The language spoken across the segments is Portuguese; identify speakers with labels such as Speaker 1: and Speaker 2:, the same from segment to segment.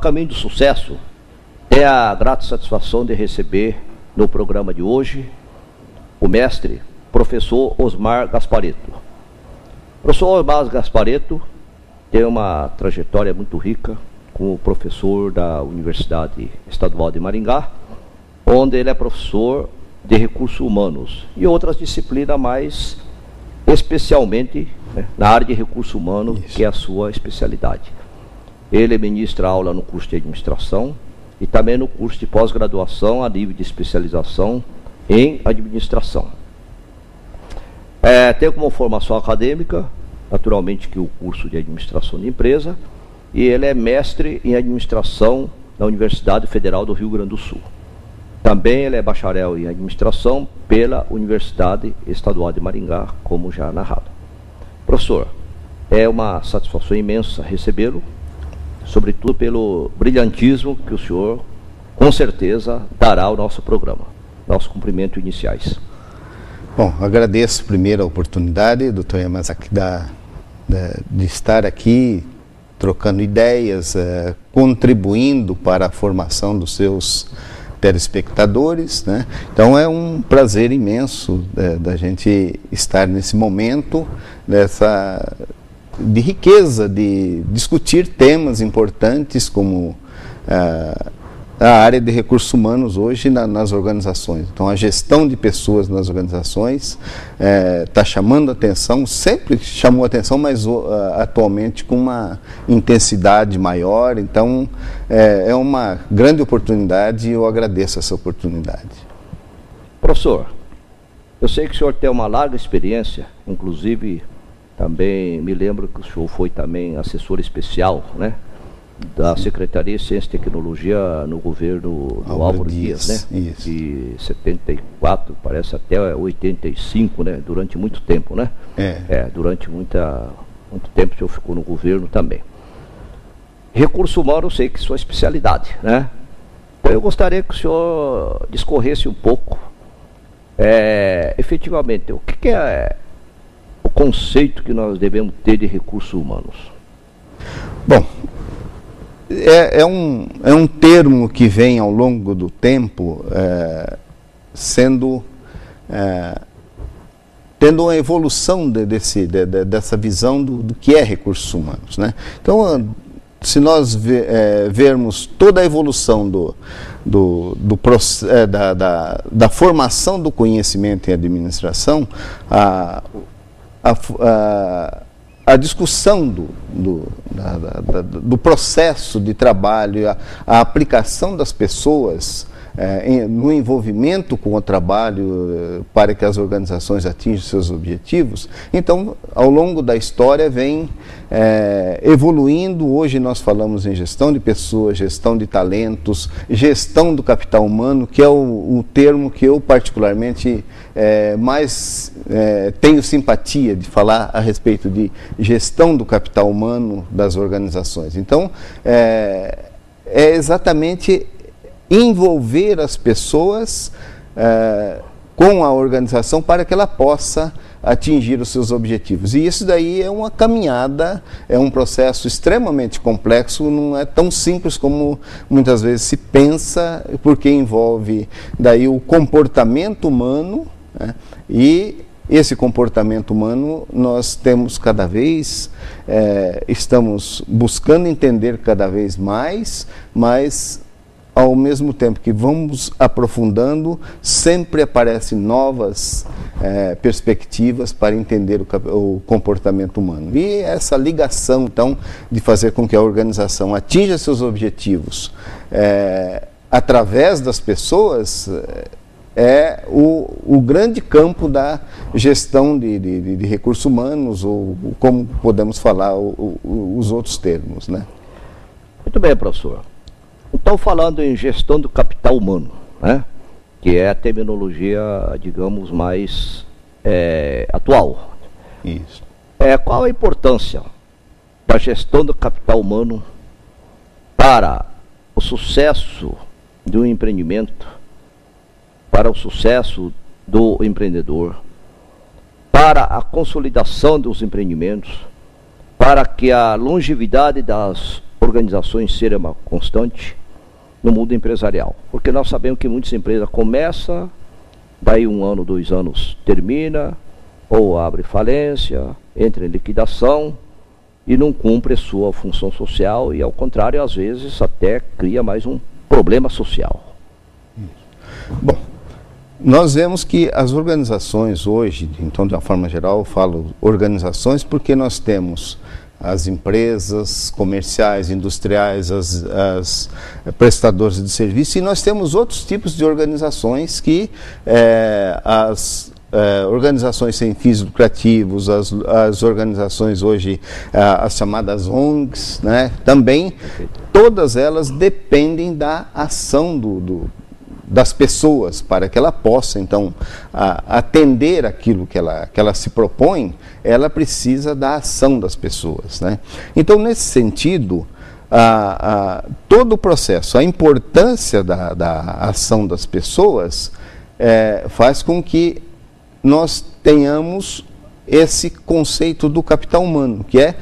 Speaker 1: caminho do sucesso, tenho a grata satisfação de receber no programa de hoje o mestre, professor Osmar Gasparetto. O professor Osmar Gasparetto tem uma trajetória muito rica como professor da Universidade Estadual de Maringá, onde ele é professor de recursos humanos e outras disciplinas, mais especialmente, né, na área de recursos humanos, que é a sua especialidade. Ele ministra aula no curso de administração e também no curso de pós-graduação a nível de especialização em administração. Tem como formação acadêmica, naturalmente, que o curso de administração de empresa, e ele é mestre em administração da Universidade Federal do Rio Grande do Sul. Também ele é bacharel em administração pela Universidade Estadual de Maringá, como já narrado. Professor, é uma satisfação imensa recebê-lo, sobretudo pelo brilhantismo que o senhor, com certeza, dará ao nosso programa. Nossos cumprimentos iniciais.
Speaker 2: Bom, agradeço primeiro a oportunidade, doutor Yamazaki, de estar aqui trocando ideias, contribuindo para a formação dos seus telespectadores, né? Então é um prazer imenso da gente estar nesse momento de riqueza, de discutir temas importantes como a área de recursos humanos hoje nas organizações. Então a gestão de pessoas nas organizações está chamando atenção, sempre chamou atenção, mas atualmente com uma intensidade maior. Então é uma grande oportunidade e eu agradeço essa oportunidade.
Speaker 1: Professor, eu sei que o senhor tem uma larga experiência, inclusive também me lembro que o senhor foi também assessor especial, né, da Secretaria de Ciência e Tecnologia no governo do Álvaro Dias, né? Isso. De 74, parece até 85, né? Durante muito tempo, né? Durante muito tempo o senhor ficou no governo também. Recurso humano, eu sei que é sua especialidade, né? Então eu gostaria que o senhor discorresse um pouco, efetivamente, o que é o conceito que nós devemos ter de recursos humanos?
Speaker 2: Bom, é um termo que vem ao longo do tempo tendo uma evolução dessa visão do que é recursos humanos, né? Então, se nós vermos toda a evolução da formação do conhecimento em administração, a discussão do processo de trabalho, a aplicação das pessoas no envolvimento com o trabalho para que as organizações atinjam seus objetivos, então, ao longo da história vem evoluindo. Hoje nós falamos em gestão de pessoas, gestão de talentos, gestão do capital humano, que é o termo que eu particularmente mais tenho simpatia de falar a respeito de gestão do capital humano das organizações. Então, é exatamente envolver as pessoas com a organização para que ela possa atingir os seus objetivos. E isso daí é uma caminhada, é um processo extremamente complexo, não é tão simples como muitas vezes se pensa, porque envolve daí o comportamento humano, né? E esse comportamento humano nós temos cada vez, estamos buscando entender cada vez mais, mas ao mesmo tempo que vamos aprofundando, sempre aparecem novas perspectivas para entender o comportamento humano. E essa ligação, então, de fazer com que a organização atinja seus objetivos através das pessoas, é o grande campo da gestão de recursos humanos, ou como podemos falar os outros termos, né?
Speaker 1: Muito bem, professor. Então, falando em gestão do capital humano, né, que é a terminologia, digamos, mais atual.
Speaker 2: Isso.
Speaker 1: Qual a importância da gestão do capital humano para o sucesso do empreendimento, para o sucesso do empreendedor, para a consolidação dos empreendimentos, para que a longevidade das organizações serem uma constante no mundo empresarial? Porque nós sabemos que muitas empresas começam, daí 1 ano, 2 anos termina, ou abre falência, entra em liquidação e não cumpre sua função social e, ao contrário, às vezes até cria mais um problema social.
Speaker 2: Bom, nós vemos que as organizações hoje, então de uma forma geral eu falo organizações porque nós temos as empresas comerciais, industriais, as prestadoras de serviço, e nós temos outros tipos de organizações que as organizações sem fins lucrativos, as organizações hoje, as chamadas ONGs, né, também, todas elas dependem da ação das pessoas para que ela possa, então, atender aquilo que ela se propõe. Ela precisa da ação das pessoas, né? Então, nesse sentido, todo o processo, a importância da ação das pessoas faz com que nós tenhamos esse conceito do capital humano, que é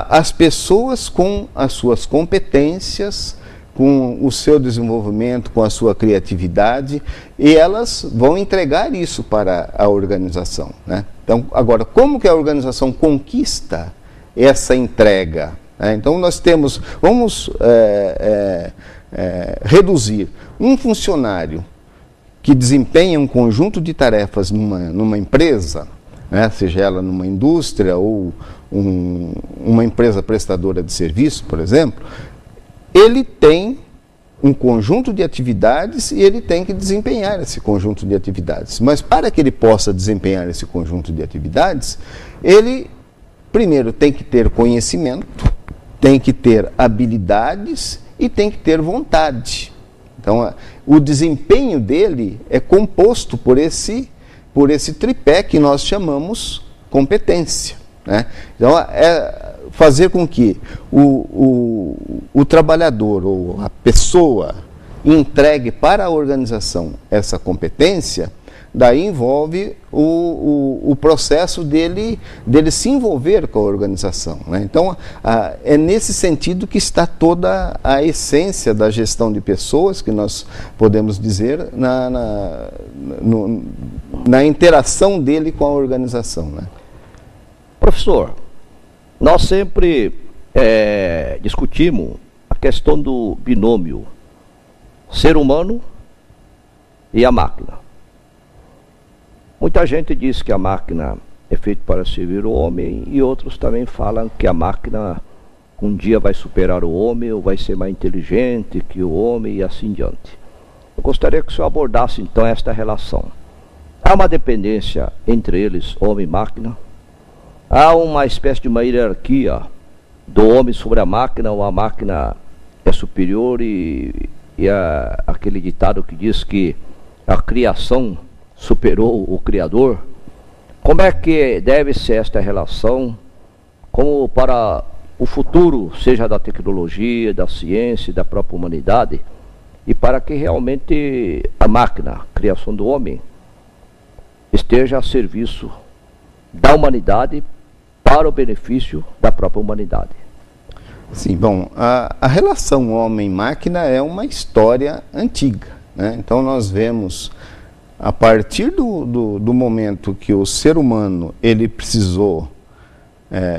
Speaker 2: as pessoas com as suas competências, com o seu desenvolvimento, com a sua criatividade, e elas vão entregar isso para a organização, né? Então, agora, como que a organização conquista essa entrega? Então, nós temos, vamos reduzir um funcionário que desempenha um conjunto de tarefas numa empresa, né, seja ela numa indústria ou uma empresa prestadora de serviço, por exemplo, ele tem um conjunto de atividades e ele tem que desempenhar esse conjunto de atividades. Mas para que ele possa desempenhar esse conjunto de atividades, ele primeiro tem que ter conhecimento, tem que ter habilidades e tem que ter vontade. Então, o desempenho dele é composto por esse tripé que nós chamamos competência, né? Então, fazer com que o trabalhador ou a pessoa entregue para a organização essa competência, daí envolve o processo dele se envolver com a organização, né? Então, é nesse sentido que está toda a essência da gestão de pessoas, que nós podemos dizer, na interação dele com a organização, né?
Speaker 1: Professor, nós sempre discutimos a questão do binômio ser humano e a máquina. Muita gente diz que a máquina é feita para servir o homem, e outros também falam que a máquina um dia vai superar o homem ou vai ser mais inteligente que o homem e assim diante. Eu gostaria que o senhor abordasse então esta relação. Há uma dependência entre eles, homem e máquina? Há uma espécie de uma hierarquia do homem sobre a máquina, ou a máquina é superior e aquele ditado que diz que a criação superou o Criador? Como é que deve ser esta relação, como para o futuro, seja da tecnologia, da ciência, da própria humanidade, e para que realmente a máquina, a criação do homem, esteja a serviço da humanidade para o benefício da própria humanidade?
Speaker 2: Sim, bom, a relação homem-máquina é uma história antiga, né? Então nós vemos, a partir do momento que o ser humano ele precisou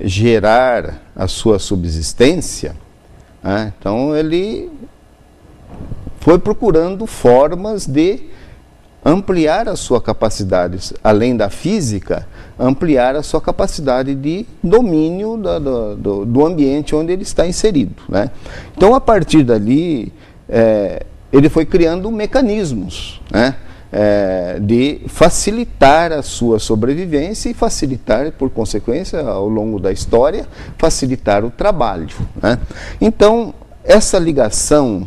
Speaker 2: gerar a sua subsistência, né? Então ele foi procurando formas de ampliar a sua capacidade, além da física, ampliar a sua capacidade de domínio do ambiente onde ele está inserido, né? Então, a partir dali, ele foi criando mecanismos, né, de facilitar a sua sobrevivência e facilitar, por consequência, ao longo da história, facilitar o trabalho, né? Então, essa ligação,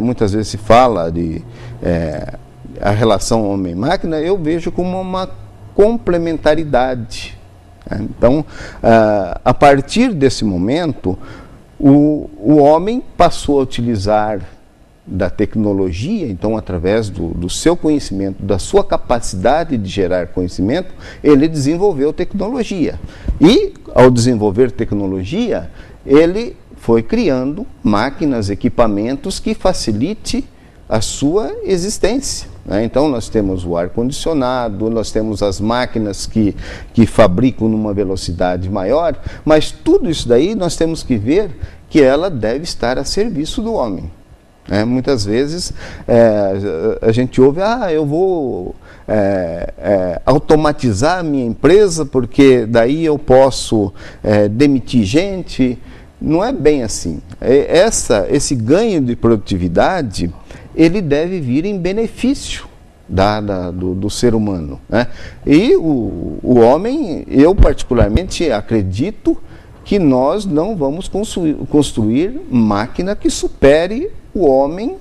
Speaker 2: muitas vezes se fala de a relação homem-máquina, eu vejo como uma complementaridade, né? Então, a partir desse momento, o homem passou a utilizar da tecnologia, então através do seu conhecimento, da sua capacidade de gerar conhecimento, ele desenvolveu tecnologia. E, ao desenvolver tecnologia, ele foi criando máquinas, equipamentos que facilite a sua existência, né? Então nós temos o ar-condicionado, nós temos as máquinas que fabricam numa velocidade maior, mas tudo isso daí nós temos que ver que ela deve estar a serviço do homem. Muitas vezes a gente ouve, eu vou automatizar a minha empresa porque daí eu posso demitir gente. Não é bem assim. Esse ganho de produtividade, ele deve vir em benefício do ser humano, né? E o homem, eu particularmente acredito que nós não vamos construir máquina que supere o homem,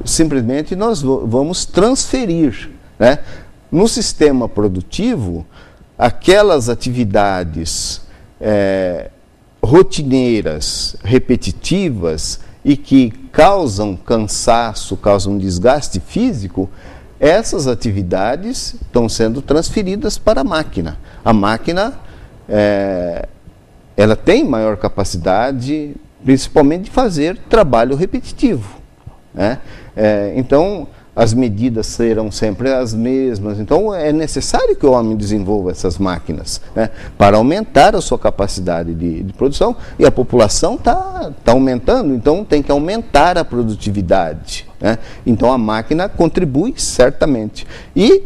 Speaker 2: simplesmente nós vamos transferir, né? No sistema produtivo, aquelas atividades rotineiras, repetitivas e que causam cansaço, causam desgaste físico, essas atividades estão sendo transferidas para a máquina. A máquina, ela tem maior capacidade, principalmente de fazer trabalho repetitivo, né? Então, as medidas serão sempre as mesmas. Então, é necessário que o homem desenvolva essas máquinas, né, para aumentar a sua capacidade de produção. E a população está aumentando, então tem que aumentar a produtividade, né? Então, a máquina contribui certamente. E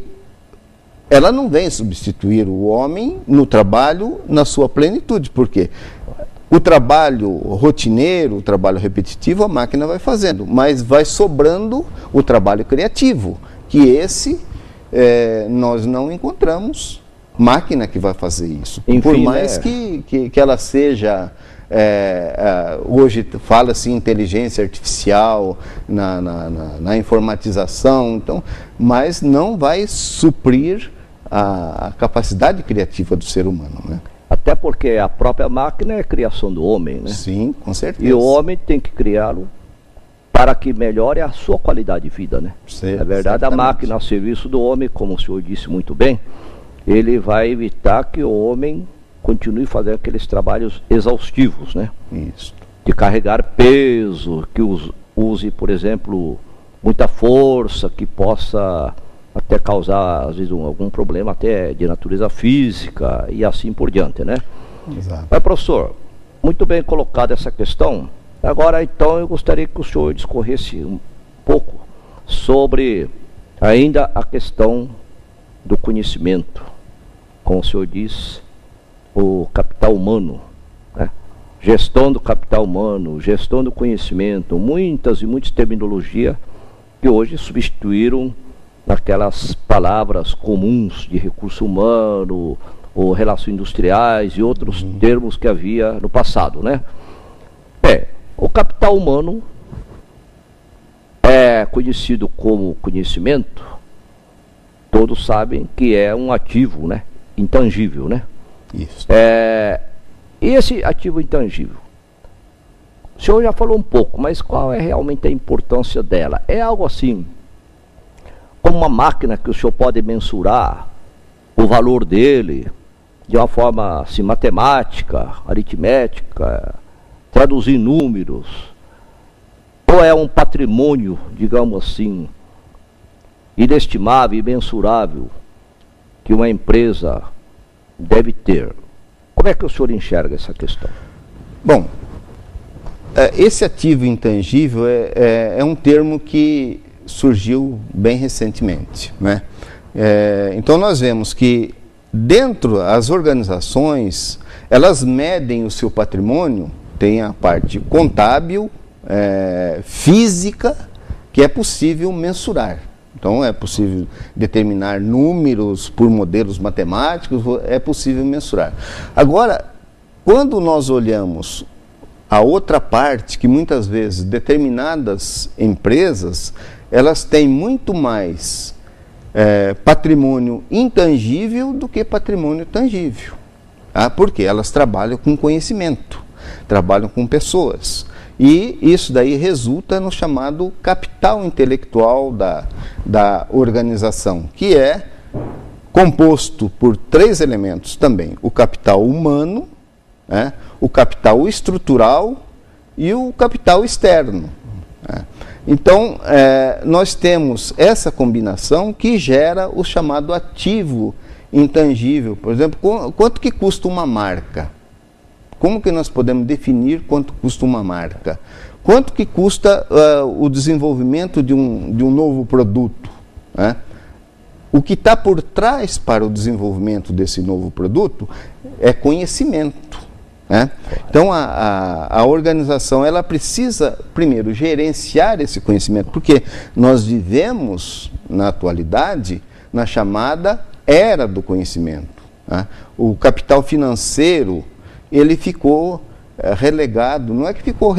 Speaker 2: ela não vem substituir o homem no trabalho na sua plenitude. Por quê? O trabalho rotineiro, o trabalho repetitivo, a máquina vai fazendo, mas vai sobrando o trabalho criativo, que esse nós não encontramos máquina que vai fazer isso. Enfim, por mais que ela seja, hoje fala-se inteligência artificial na informatização, então, mas não vai suprir a capacidade criativa do ser humano, né?
Speaker 1: Até porque a própria máquina é a criação do homem, né?
Speaker 2: Sim, com certeza.
Speaker 1: E o homem tem que criá-lo para que melhore a sua qualidade de vida, né? Na verdade, certamente. A máquina, a serviço do homem, como o senhor disse muito bem, ele vai evitar que o homem continue fazendo aqueles trabalhos exaustivos, né?
Speaker 2: Isso.
Speaker 1: De carregar peso, que use, por exemplo, muita força, que possa até causar, às vezes, algum problema até de natureza física e assim por diante, né?
Speaker 2: Exato.
Speaker 1: Mas, professor, muito bem colocada essa questão. Agora, então, eu gostaria que o senhor discorresse um pouco sobre ainda a questão do conhecimento. Como o senhor diz, o capital humano, né? Gestão do capital humano, gestão do conhecimento, muitas e muitas terminologias que hoje substituíram naquelas palavras comuns de recurso humano, ou relações industriais e outros termos que havia no passado, né? O capital humano é conhecido como conhecimento, todos sabem que é um ativo, né? Intangível, né?
Speaker 2: Isso.
Speaker 1: E esse ativo intangível, o senhor já falou um pouco, mas qual é realmente a importância dela? É algo assim, como uma máquina que o senhor pode mensurar o valor dele de uma forma assim, matemática, aritmética, traduzir números, ou é um patrimônio, digamos assim, inestimável, imensurável, que uma empresa deve ter? Como é que o senhor enxerga essa questão?
Speaker 2: Bom, esse ativo intangível é um termo que surgiu bem recentemente, né? Então nós vemos que dentro as organizações, elas medem o seu patrimônio, tem a parte contábil, física, que é possível mensurar. Então é possível determinar números por modelos matemáticos, é possível mensurar. Agora, quando nós olhamos a outra parte, que muitas vezes determinadas empresas, elas têm muito mais patrimônio intangível do que patrimônio tangível. Porque elas trabalham com conhecimento, trabalham com pessoas. E isso daí resulta no chamado capital intelectual da organização, que é composto por 3 elementos também: o capital humano, o capital estrutural e o capital externo. Né? Então, nós temos essa combinação que gera o chamado ativo intangível. Por exemplo, quanto que custa uma marca? Como que nós podemos definir quanto custa uma marca? Quanto que custa o desenvolvimento de um novo produto? Né? O que está por trás para o desenvolvimento desse novo produto é conhecimento. Né? Então, a organização ela precisa, primeiro, gerenciar esse conhecimento, porque nós vivemos, na atualidade, na chamada era do conhecimento. Né? O capital financeiro, ele ficou relegado, não é que ficou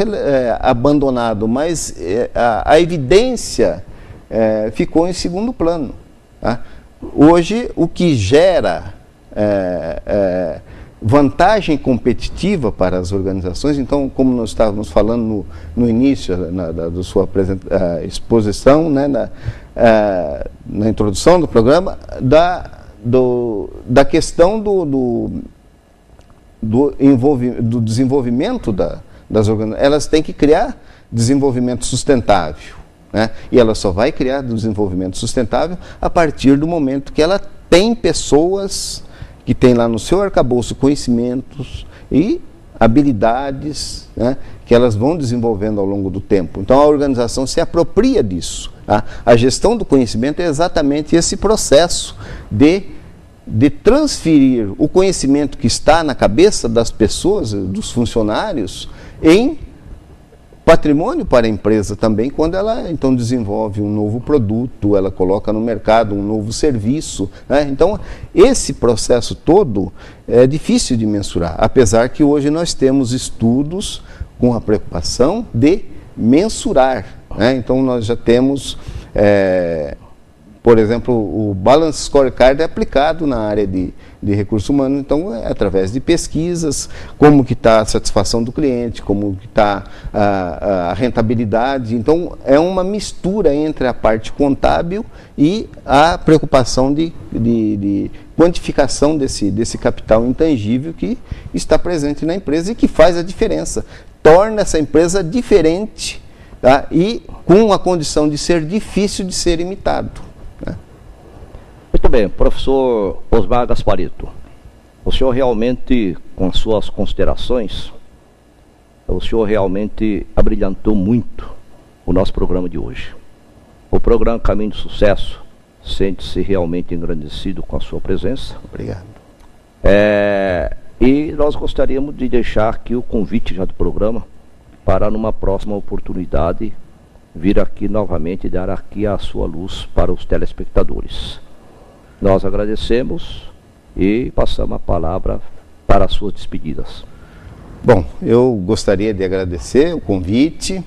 Speaker 2: abandonado, mas a evidência ficou em segundo plano. Tá? Hoje, o que gera vantagem competitiva para as organizações, então, como nós estávamos falando no início da sua exposição, né, na introdução do programa, da questão do desenvolvimento das organizações. Elas têm que criar desenvolvimento sustentável. Né? E ela só vai criar desenvolvimento sustentável a partir do momento que ela tem pessoas que têm lá no seu arcabouço conhecimentos e habilidades, né, que elas vão desenvolvendo ao longo do tempo. Então a organização se apropria disso. Tá? A gestão do conhecimento é exatamente esse processo de transferir o conhecimento que está na cabeça das pessoas, dos funcionários, em patrimônio para a empresa também, quando ela então desenvolve um novo produto, ela coloca no mercado um novo serviço. Né? Então, esse processo todo é difícil de mensurar, apesar que hoje nós temos estudos com a preocupação de mensurar. Né? Então, nós já temos, por exemplo, o Balance Scorecard é aplicado na área de recursos humanos, então é através de pesquisas, como que está a satisfação do cliente, como que está a rentabilidade. Então é uma mistura entre a parte contábil e a preocupação de quantificação desse capital intangível que está presente na empresa e que faz a diferença, torna essa empresa diferente, tá? E com a condição de ser difícil de ser imitado.
Speaker 1: Muito bem, professor Osmar Gasparito, o senhor realmente, com as suas considerações, o senhor realmente abrilhantou muito o nosso programa de hoje. O programa Caminho do Sucesso sente-se realmente engrandecido com a sua presença.
Speaker 2: Obrigado.
Speaker 1: E nós gostaríamos de deixar aqui o convite já do programa para, numa próxima oportunidade, vir aqui novamente e dar aqui a sua luz para os telespectadores. Nós agradecemos e passamos a palavra para as suas despedidas.
Speaker 2: Bom, eu gostaria de agradecer o convite.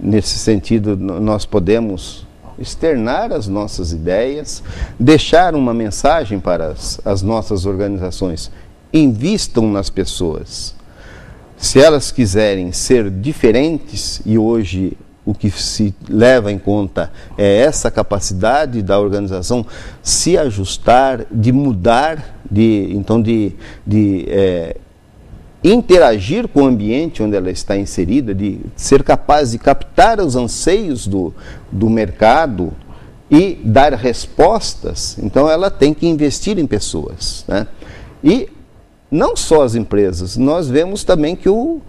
Speaker 2: Nesse sentido, nós podemos externar as nossas ideias, deixar uma mensagem para as nossas organizações. Invistam nas pessoas. Se elas quiserem ser diferentes, e hoje o que se leva em conta é essa capacidade da organização se ajustar, de mudar, de interagir com o ambiente onde ela está inserida, de ser capaz de captar os anseios do mercado e dar respostas. Então ela tem que investir em pessoas. Né? E não só as empresas, nós vemos também que o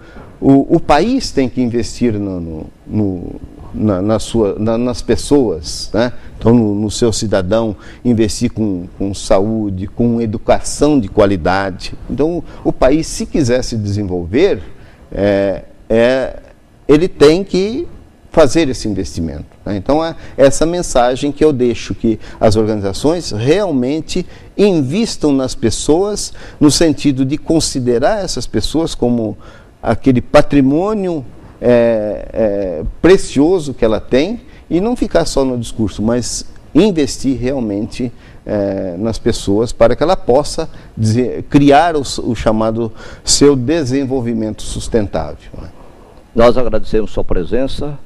Speaker 2: país tem que investir nas pessoas, né? Então no seu cidadão, investir com saúde, com educação de qualidade. Então o país, se quiser se desenvolver, ele tem que fazer esse investimento. Né? Então é essa mensagem que eu deixo, que as organizações realmente invistam nas pessoas, no sentido de considerar essas pessoas como aquele patrimônio precioso que ela tem, e não ficar só no discurso, mas investir realmente nas pessoas para que ela possa criar o chamado seu desenvolvimento sustentável. Né?
Speaker 1: Nós agradecemos sua presença.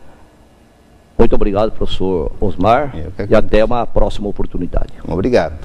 Speaker 1: Muito obrigado, professor Osmar, e até uma próxima oportunidade.
Speaker 2: Obrigado.